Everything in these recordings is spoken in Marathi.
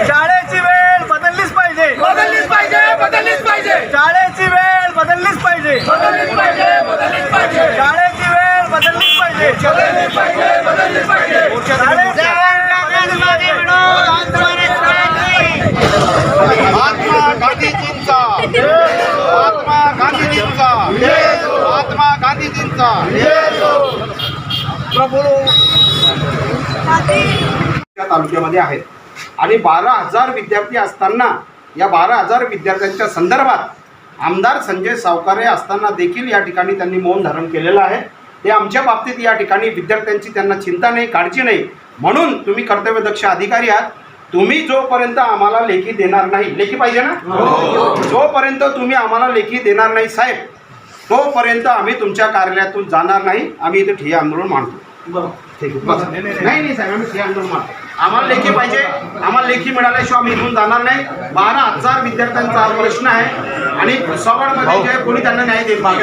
शाळेची वेळ बदललीच पाहिजे, बदललीच पाहिजे, बदललीच पाहिजे, शाळेची वेळ बदललीच पाहिजे, बदललीच पाहिजे, बदललीच पाहिजे, शाळेची वेळ बदललीच पाहिजे, बदललीच पाहिजे, बदललीच पाहिजे. शाळेची वेळ बदललीच पाहिजे. महात्मा गांधीजींचा, महात्मा गांधीजींचा, महात्मा गांधीजींचा. या तालुक्यामध्ये आहेत आणि 12,000 विद्यार्थी असताना या 12,000 विद्यार्थ्यांच्या संदर्भात आमदार संजय सावकारे असताना देखील या ठिकाणी त्यांनी मौन धारण केलेलं आहे. ते आमच्या बाबतीत या ठिकाणी विद्यार्थ्यांची त्यांना चिंता नाही, काळजी नाही. म्हणून तुम्ही कर्तव्यदक्ष अधिकारी आहात. तुम्ही जोपर्यंत आम्हाला लेखी देणार नाही, लेखी पाहिजे ना, जोपर्यंत तुम्ही आम्हाला लेखी देणार नाही साहेब, तोपर्यंत आम्ही तुमच्या कार्यालयातून जाणार नाही. आम्ही इथे ठिय्या आंदोलन मांडतो. ठीक आहे, बस. नाही साहेब, आम्ही ठिय्या आंदोलन मांडतो. आम्हाला लेखी पाहिजे, आम्हाला लेखी मिळाल्याशिवाय आम्ही इथून जाणार नाही. 12,000 विद्यार्थ्यांचा हा प्रश्न आहे आणि भुसावळमध्ये जे कोणी त्यांना न्याय देत नाही.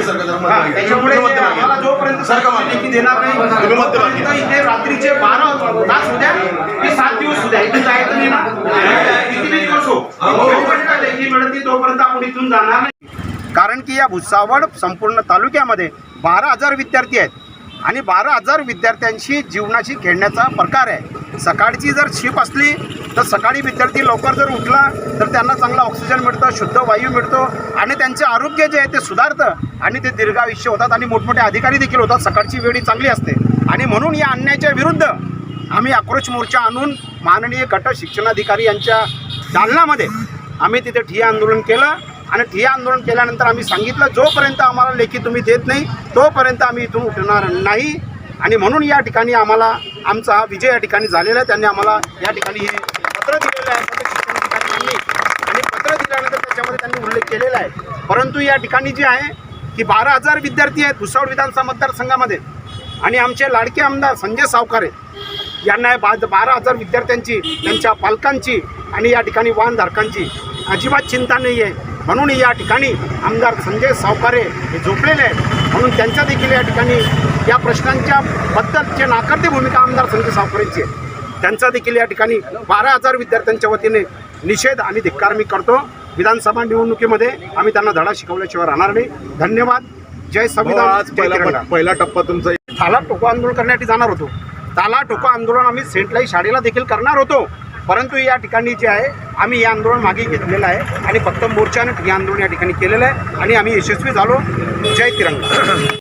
त्याच्यामुळे आम्हाला जोपर्यंत सरकार लेखी देणार नाही, तोपर्यंत इथे रात्रीचे 12 तास होत्या की 7 दिवस होत्या, इथून जायचं नाही ना, किती दिवस हो, लेखी मिळत नाही तोपर्यंत आपण इथून जाणार नाही. कारण की या भुसावळ संपूर्ण तालुक्यामध्ये 12,000 विद्यार्थी आहेत आणि 12,000 विद्यार्थ्यांशी जीवनाशी खेळण्याचा प्रकार आहे. सकाळची जर शिफ्ट असली तर सकाळी विद्यार्थी लवकर जर उठला तर त्यांना चांगला ऑक्सिजन मिळतो, शुद्ध वायू मिळतो आणि त्यांचे आरोग्य जे आहे ते सुधारतं आणि ते दीर्घायुष्य होतात आणि मोठमोठे अधिकारी देखील होतात. सकाळची वेळ चांगली असते आणि म्हणून या अन्यायाच्या विरुद्ध आम्ही आक्रोश मोर्चा आणून माननीय गट शिक्षणाधिकारी यांच्या दालनामध्ये आम्ही तिथे ठिय्या आंदोलन केलं आणि ठिय्या आंदोलन केल्यानंतर आम्ही सांगितलं जोपर्यंत आम्हाला लेखी तुम्ही देत नाही तोपर्यंत आम्ही इथून उठणार नाही. आणि म्हणून या ठिकाणी आम्हाला आमचा विजय या ठिकाणी झालेला आहे. त्यांनी आम्हाला या ठिकाणी हे पत्र दिलेलं आहे शिक्षणाधिकाऱ्यांनी आणि पत्र दिल्यानंतर त्याच्यामध्ये त्यांनी उल्लेख केलेला आहे. परंतु या ठिकाणी जे आहे की 12,000 विद्यार्थी आहेत भुसावळ विधानसभा मतदारसंघामध्ये आणि आमचे लाडके आमदार संजय सावकारे यांना 12,000 विद्यार्थ्यांची, त्यांच्या पालकांची आणि या ठिकाणी वाहनधारकांची अजिबात चिंता नाही आहे. म्हणून या ठिकाणी आमदार संजय सावकारे हे झोपलेले आहेत. म्हणून त्यांच्या देखील या ठिकाणी या प्रश्नांच्या बद्दलची नाकारती भूमिका आमदार संजय सावकारेंची आहे. त्यांचा देखील या ठिकाणी 12,000 विद्यार्थ्यांच्या वतीने निषेध आणि धिक्कार मी करतो. विधानसभा निवडणुकीमध्ये आम्ही त्यांना धडा शिकवल्याशिवाय राहणार नाही. धन्यवाद. जय संविधान. पहिला टप्पा तुमचा ताला टोको आंदोलन करण्यासाठी जाणार होतो. ताला टोको आंदोलन आम्ही सेंटलाई शाळेला देखील करणार होतो. परंतु या ठिकाणी जे आहे आम्ही हे आंदोलन मागे घेतलेलं आहे आणि फक्त मोर्चाने हे आंदोलन या ठिकाणी केलेलं आहे आणि आम्ही यशस्वी झालो. जय तिरंगा.